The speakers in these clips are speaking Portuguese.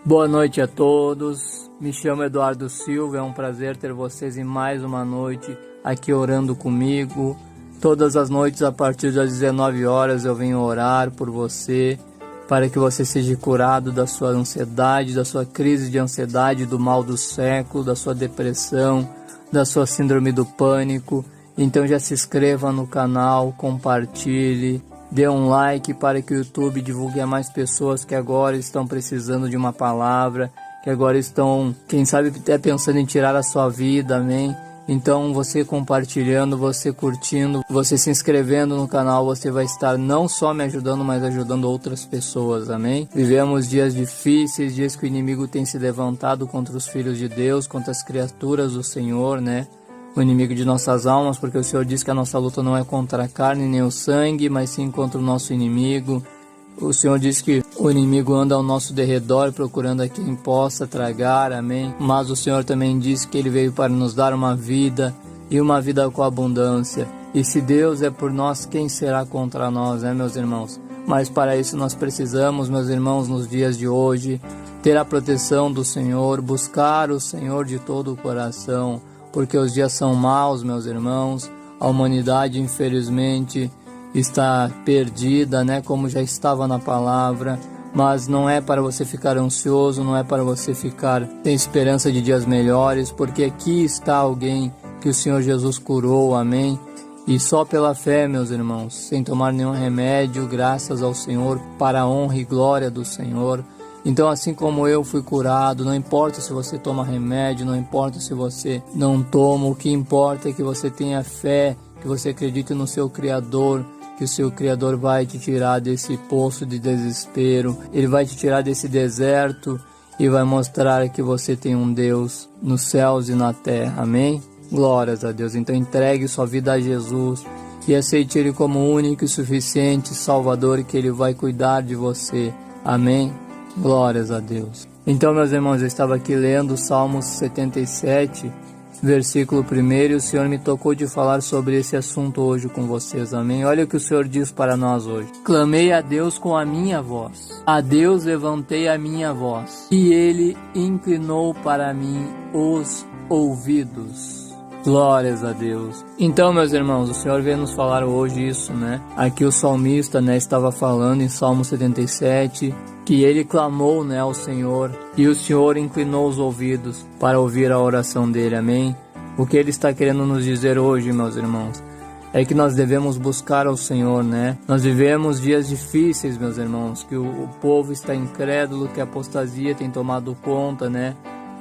Boa noite a todos, me chamo Eduardo Silva, é um prazer ter vocês em mais uma noite aqui orando comigo. Todas as noites a partir das 19 horas eu venho orar por você, para que você seja curado da sua ansiedade, da sua crise de ansiedade, do mal do século, da sua depressão, da sua síndrome do pânico. Então já se inscreva no canal, compartilhe, dê um like para que o YouTube divulgue a mais pessoas que agora estão precisando de uma palavra, que agora estão, quem sabe, até pensando em tirar a sua vida, amém? Então você compartilhando, você curtindo, você se inscrevendo no canal, você vai estar não só me ajudando, mas ajudando outras pessoas, amém? Vivemos dias difíceis, dias que o inimigo tem se levantado contra os filhos de Deus, contra as criaturas do Senhor, né? O inimigo de nossas almas, porque o Senhor diz que a nossa luta não é contra a carne nem o sangue, mas sim contra o nosso inimigo. O Senhor diz que o inimigo anda ao nosso derredor procurando a quem possa tragar, amém? Mas o Senhor também diz que Ele veio para nos dar uma vida e uma vida com abundância. E se Deus é por nós, quem será contra nós, né, meus irmãos? Mas para isso nós precisamos, meus irmãos, nos dias de hoje, ter a proteção do Senhor, buscar o Senhor de todo o coração, porque os dias são maus, meus irmãos. A humanidade, infelizmente, está perdida, né, como já estava na palavra, mas não é para você ficar ansioso, não é para você ficar sem esperança de dias melhores, porque aqui está alguém que o Senhor Jesus curou, amém? E só pela fé, meus irmãos, sem tomar nenhum remédio, graças ao Senhor, para a honra e glória do Senhor. Então, assim como eu fui curado, não importa se você toma remédio, não importa se você não toma, o que importa é que você tenha fé, que você acredite no seu Criador, que o seu Criador vai te tirar desse poço de desespero, Ele vai te tirar desse deserto e vai mostrar que você tem um Deus nos céus e na terra, amém? Glórias a Deus. Então entregue sua vida a Jesus e aceite Ele como único e suficiente Salvador, e que Ele vai cuidar de você, amém? Glórias a Deus. Então, meus irmãos, eu estava aqui lendo Salmos 77, versículo 1, e o Senhor me tocou de falar sobre esse assunto hoje com vocês, amém? Olha o que o Senhor diz para nós hoje. Clamei a Deus com a minha voz, a Deus levantei a minha voz, e Ele inclinou para mim os ouvidos. Glórias a Deus. Então, meus irmãos, o Senhor veio nos falar hoje isso, né? Aqui o salmista, né, estava falando em Salmo 77, que ele clamou, né, ao Senhor, e o Senhor inclinou os ouvidos para ouvir a oração dele, amém? O que ele está querendo nos dizer hoje, meus irmãos, é que nós devemos buscar ao Senhor, né? Nós vivemos dias difíceis, meus irmãos, que o povo está incrédulo, que a apostasia tem tomado conta, né?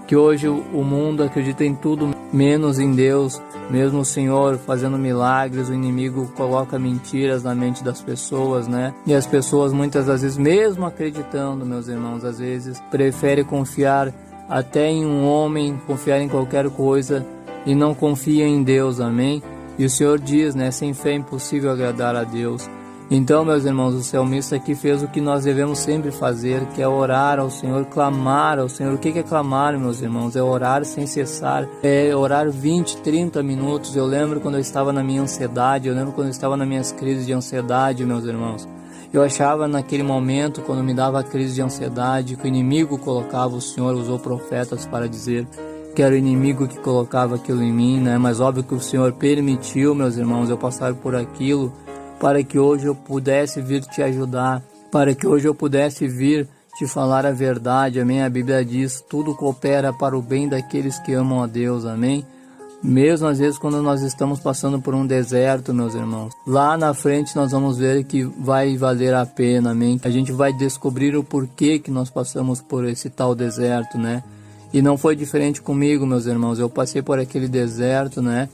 Que hoje o mundo acredita em tudo menos em Deus. Mesmo o Senhor fazendo milagres, o inimigo coloca mentiras na mente das pessoas, né? E as pessoas muitas das vezes, mesmo acreditando, meus irmãos, às vezes preferem confiar até em um homem, confiar em qualquer coisa e não confiam em Deus, amém? E o Senhor diz, né? Sem fé é impossível agradar a Deus. Então, meus irmãos, o salmista aqui fez o que nós devemos sempre fazer, que é orar ao Senhor, clamar ao Senhor. O que é clamar, meus irmãos? É orar sem cessar, é orar 20, 30 minutos. Eu lembro quando eu estava na minha ansiedade, eu lembro quando eu estava nas minhas crises de ansiedade, meus irmãos. Eu achava naquele momento, quando me dava a crise de ansiedade, que o inimigo colocava, o Senhor usou profetas para dizer que era o inimigo que colocava aquilo em mim, né? Mas óbvio que o Senhor permitiu, meus irmãos, eu passar por aquilo, para que hoje eu pudesse vir te ajudar, para que hoje eu pudesse vir te falar a verdade, amém? A Bíblia diz, tudo coopera para o bem daqueles que amam a Deus, amém? Mesmo às vezes quando nós estamos passando por um deserto, meus irmãos, lá na frente nós vamos ver que vai valer a pena, amém? A gente vai descobrir o porquê que nós passamos por esse tal deserto, né? E não foi diferente comigo, meus irmãos, eu passei por aquele deserto, né?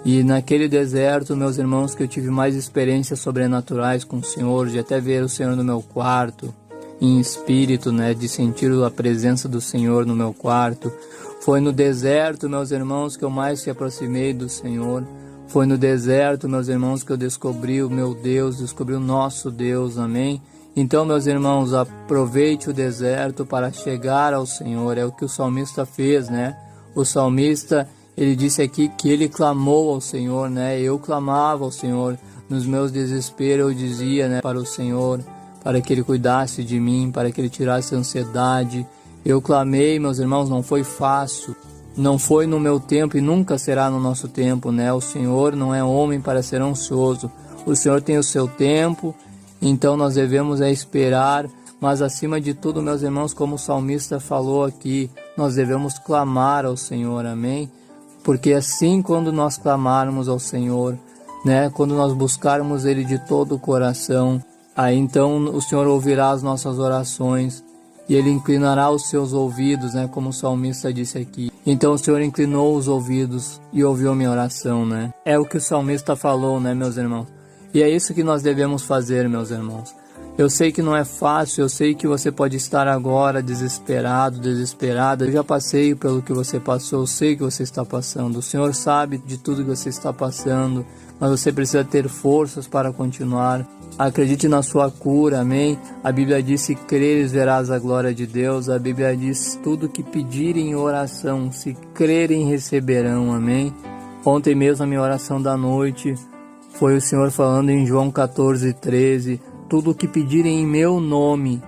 E naquele deserto, meus irmãos, que eu tive mais experiências sobrenaturais com o Senhor, de até ver o Senhor no meu quarto, em espírito, né, de sentir a presença do Senhor no meu quarto. Foi no deserto, meus irmãos, que eu mais se aproximei do Senhor. Foi no deserto, meus irmãos, que eu descobri o meu Deus, descobri o nosso Deus, amém? Então, meus irmãos, aproveite o deserto para chegar ao Senhor. É o que o salmista fez, né? O salmista, ele disse aqui que ele clamou ao Senhor, né? Eu clamava ao Senhor. Nos meus desesperos eu dizia, né, para o Senhor, para que Ele cuidasse de mim, para que Ele tirasse a ansiedade. Eu clamei, meus irmãos, não foi fácil. Não foi no meu tempo e nunca será no nosso tempo, né? O Senhor não é homem para ser ansioso. O Senhor tem o seu tempo, então nós devemos esperar. Mas acima de tudo, meus irmãos, como o salmista falou aqui, nós devemos clamar ao Senhor, amém? Porque assim, quando nós clamarmos ao Senhor, né? Quando nós buscarmos Ele de todo o coração, aí então o Senhor ouvirá as nossas orações. E Ele inclinará os seus ouvidos, né? Como o salmista disse aqui. Então o Senhor inclinou os ouvidos e ouviu minha oração, né? É o que o salmista falou, né, meus irmãos? E é isso que nós devemos fazer, meus irmãos. Eu sei que não é fácil, eu sei que você pode estar agora desesperado, desesperada. Eu já passei pelo que você passou, eu sei que você está passando. O Senhor sabe de tudo que você está passando, mas você precisa ter forças para continuar. Acredite na sua cura, amém? A Bíblia diz: se creres, verás a glória de Deus. A Bíblia diz: tudo que pedirem em oração, se crerem, receberão, amém? Ontem mesmo a minha oração da noite foi o Senhor falando em João 14:13: tudo que pedirem em meu nome,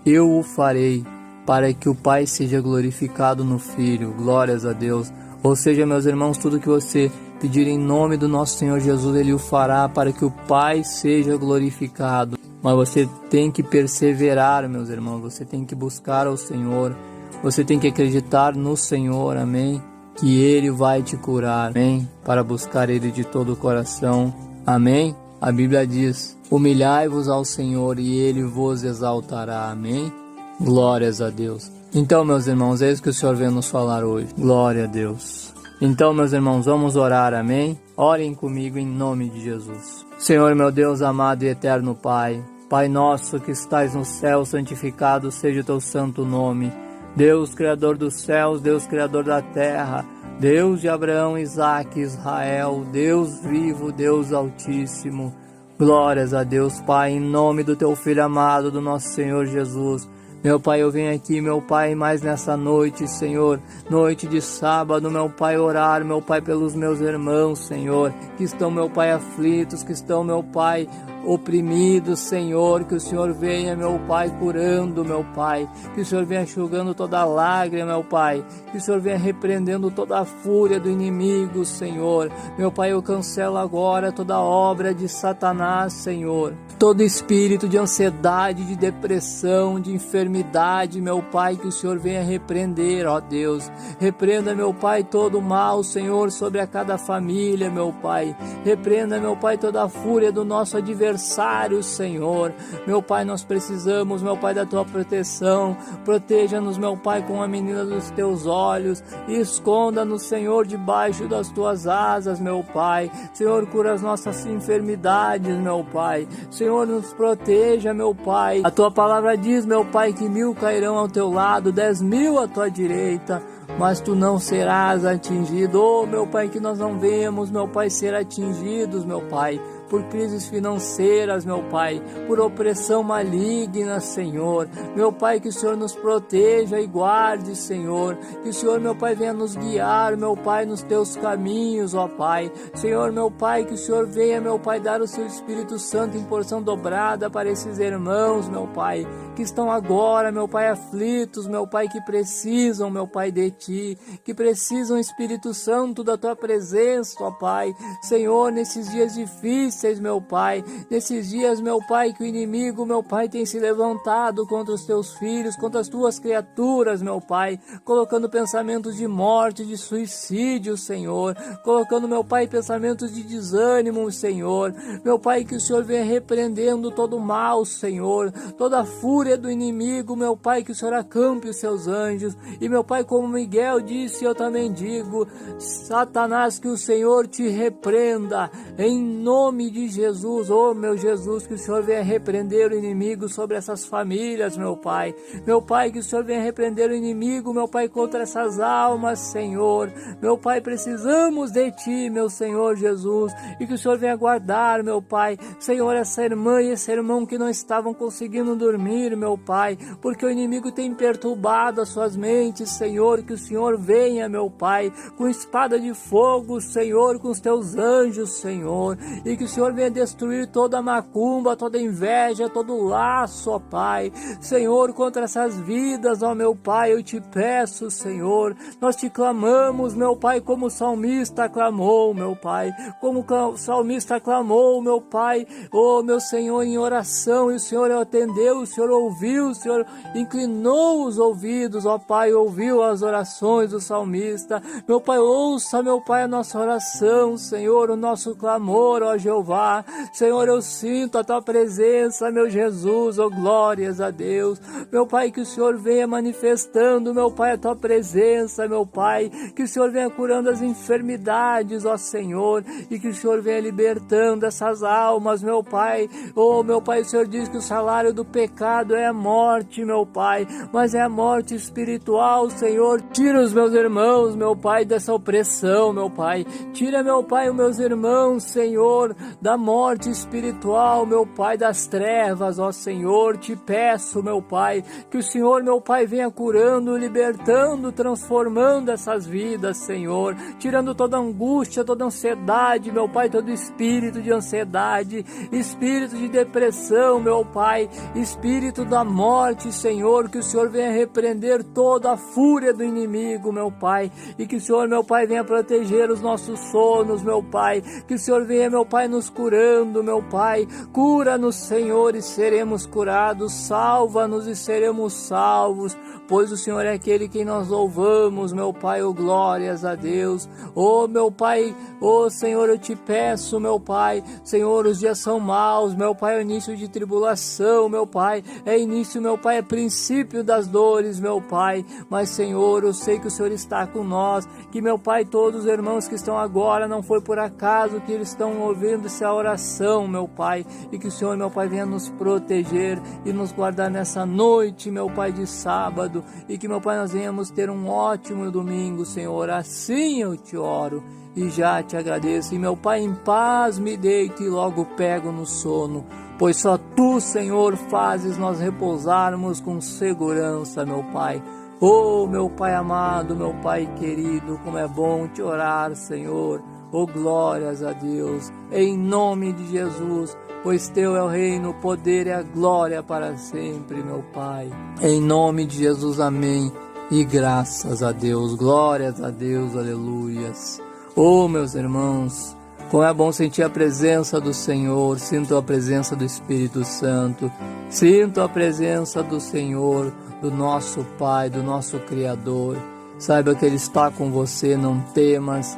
eu o farei, para que o Pai seja glorificado no Filho. Glórias a Deus. Ou seja, meus irmãos, tudo que você pedir em nome do nosso Senhor Jesus, Ele o fará para que o Pai seja glorificado. Mas você tem que perseverar, meus irmãos, você tem que buscar ao Senhor, você tem que acreditar no Senhor, amém? Que Ele vai te curar, amém? Para buscar Ele de todo o coração, amém? A Bíblia diz: humilhai-vos ao Senhor e Ele vos exaltará, amém? Glórias a Deus. Então, meus irmãos, é isso que o Senhor vem nos falar hoje. Glória a Deus. Então, meus irmãos, vamos orar, amém? Orem comigo em nome de Jesus. Senhor, meu Deus amado e eterno Pai, Pai nosso que estais no céu, santificado seja o teu santo nome. Deus, Criador dos céus, Deus, Criador da terra, Deus de Abraão, Isaque, Israel, Deus vivo, Deus altíssimo. Glórias a Deus, Pai, em nome do teu Filho amado, do nosso Senhor Jesus. Meu Pai, eu venho aqui, meu Pai, mais nessa noite, Senhor, noite de sábado, meu Pai, orar, meu Pai, pelos meus irmãos, Senhor, que estão, meu Pai, aflitos, que estão, meu Pai, oprimidos, Senhor, que o Senhor venha, meu Pai, curando, meu Pai, que o Senhor venha enxugando toda lágrima, meu Pai, que o Senhor venha repreendendo toda a fúria do inimigo, Senhor. Meu Pai, eu cancelo agora toda obra de Satanás, Senhor, todo espírito de ansiedade, de depressão, de enfermidade, meu Pai, que o Senhor venha repreender, ó Deus. Repreenda, meu Pai, todo o mal, Senhor, sobre a cada família, meu Pai. Repreenda, meu Pai, toda a fúria do nosso adversário, Senhor. Meu Pai, nós precisamos, meu Pai, da tua proteção. Proteja-nos, meu Pai, com a menina dos teus olhos. E esconda-nos, Senhor, debaixo das tuas asas, meu Pai. Senhor, cura as nossas enfermidades, meu Pai. Senhor, nos proteja, meu Pai. A tua palavra diz, meu Pai, que 1000 cairão ao teu lado, 10.000 à tua direita, mas tu não serás atingido. Oh, meu Pai, que nós não vemos, meu Pai, ser atingidos, meu Pai, por crises financeiras, meu Pai, por opressão maligna, Senhor. Meu Pai, que o Senhor nos proteja e guarde, Senhor. Que o Senhor, meu Pai, venha nos guiar, meu Pai, nos teus caminhos, ó Pai. Senhor, meu Pai, que o Senhor venha, meu Pai, dar o seu Espírito Santo em porção dobrada para esses irmãos, meu Pai, que estão agora, meu Pai, aflitos, meu Pai, que precisam, meu Pai, de Ti, que precisam, Espírito Santo, da Tua presença, ó Pai. Senhor, nesses dias difíceis, meu Pai, nesses dias, meu Pai, que o inimigo, meu Pai, tem se levantado contra os Teus filhos, contra as Tuas criaturas, meu Pai, colocando pensamentos de morte, de suicídio, Senhor, colocando, meu Pai, pensamentos de desânimo, Senhor. Meu Pai, que o Senhor venha repreendendo todo o mal, Senhor, toda a fúria do inimigo, meu Pai, que o Senhor acampe os seus anjos. E, meu Pai, como Miguel disse, eu também digo, Satanás, que o Senhor te repreenda, em nome de Jesus. Oh, meu Jesus, que o Senhor venha repreender o inimigo sobre essas famílias, meu Pai. Meu Pai, que o Senhor venha repreender o inimigo, meu Pai, contra essas almas, Senhor. Meu Pai, precisamos de Ti, meu Senhor Jesus, e que o Senhor venha guardar, meu Pai, Senhor, essa irmã e esse irmão que não estavam conseguindo dormir, meu Pai, porque o inimigo tem perturbado as suas mentes, Senhor. Que o Senhor venha, meu Pai, com espada de fogo, Senhor, com os Teus anjos, Senhor, e que o Senhor Senhor venha destruir toda macumba, toda inveja, todo laço, ó Pai. Senhor, contra essas vidas, ó meu Pai, eu te peço, Senhor, nós te clamamos, meu Pai, como o salmista clamou, meu Pai, como o salmista clamou, meu Pai, ó meu Senhor, em oração, e o Senhor atendeu, o Senhor ouviu, o Senhor inclinou os ouvidos, ó Pai, ouviu as orações do salmista. Meu Pai, ouça, meu Pai, a nossa oração, Senhor, o nosso clamor, ó Jeová. Senhor, eu sinto a tua presença, meu Jesus, ó glórias a Deus. Meu Pai, que o Senhor venha manifestando, meu Pai, a tua presença, meu Pai, que o Senhor venha curando as enfermidades, ó Senhor, e que o Senhor venha libertando essas almas, meu Pai. Oh, meu Pai, o Senhor diz que o salário do pecado é a morte, meu Pai, mas é a morte espiritual, Senhor. Tira os meus irmãos, meu Pai, dessa opressão, meu Pai. Tira, meu Pai, os meus irmãos, Senhor, da morte espiritual, meu Pai, das trevas, ó Senhor. Te peço, meu Pai, que o Senhor, meu Pai, venha curando, libertando, transformando essas vidas, Senhor. Tirando toda angústia, toda ansiedade, meu Pai, todo espírito de ansiedade, espírito de depressão, meu Pai, espírito da morte, Senhor, que o Senhor venha repreender toda a fúria do inimigo, meu Pai, e que o Senhor, meu Pai, venha proteger os nossos sonos, meu Pai, que o Senhor venha, meu Pai, nos curando, meu Pai, cura-nos, Senhor, e seremos curados, salva-nos e seremos salvos, pois o Senhor é aquele que nós louvamos, meu Pai, oh glórias a Deus. Oh meu Pai, oh Senhor, eu te peço, meu Pai, Senhor, os dias são maus, meu Pai, é início de tribulação, meu Pai, é início, meu Pai, é princípio das dores, meu Pai, mas Senhor, eu sei que o Senhor está com nós, que meu Pai, todos os irmãos que estão agora, não foi por acaso que eles estão ouvindo essa oração, meu Pai, e que o Senhor, meu Pai, venha nos proteger e nos guardar nessa noite, meu Pai, de sábado, e que, meu Pai, nós venhamos ter um ótimo domingo, Senhor, assim eu te oro e já te agradeço, e meu Pai, em paz me deito e logo pego no sono, pois só Tu, Senhor, fazes nós repousarmos com segurança, meu Pai. Oh, meu Pai amado, meu Pai querido, como é bom te orar, Senhor. Oh, glórias a Deus, em nome de Jesus, pois Teu é o reino, o poder e a glória para sempre, meu Pai. Em nome de Jesus, amém. E graças a Deus, glórias a Deus, aleluias. Oh, meus irmãos, como é bom sentir a presença do Senhor, sinto a presença do Espírito Santo, sinto a presença do Senhor, do nosso Pai, do nosso Criador. Saiba que Ele está com você, não temas,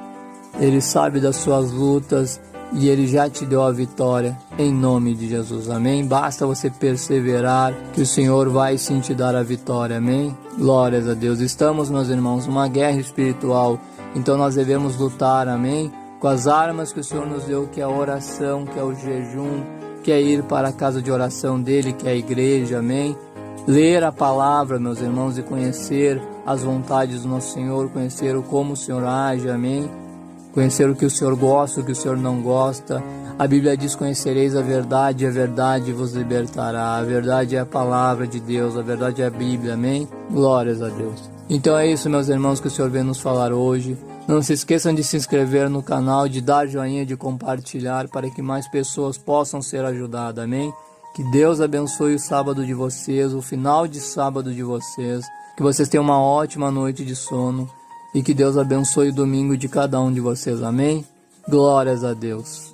Ele sabe das suas lutas e Ele já te deu a vitória, em nome de Jesus, amém? Basta você perseverar, que o Senhor vai sim te dar a vitória, amém? Glórias a Deus. Estamos, meus irmãos, numa guerra espiritual, então nós devemos lutar, amém? Com as armas que o Senhor nos deu, que é a oração, que é o jejum, que é ir para a casa de oração dEle, que é a igreja, amém? Ler a palavra, meus irmãos, e conhecer as vontades do nosso Senhor, conhecer como o Senhor age, amém? Conhecer o que o Senhor gosta, o que o Senhor não gosta. A Bíblia diz: conhecereis a verdade vos libertará. A verdade é a palavra de Deus, a verdade é a Bíblia, amém? Glórias a Deus. Então é isso, meus irmãos, que o Senhor vem nos falar hoje. Não se esqueçam de se inscrever no canal, de dar joinha, de compartilhar, para que mais pessoas possam ser ajudadas, amém? Que Deus abençoe o sábado de vocês, o final de sábado de vocês. Que vocês tenham uma ótima noite de sono. E que Deus abençoe o domingo de cada um de vocês, amém? Glórias a Deus.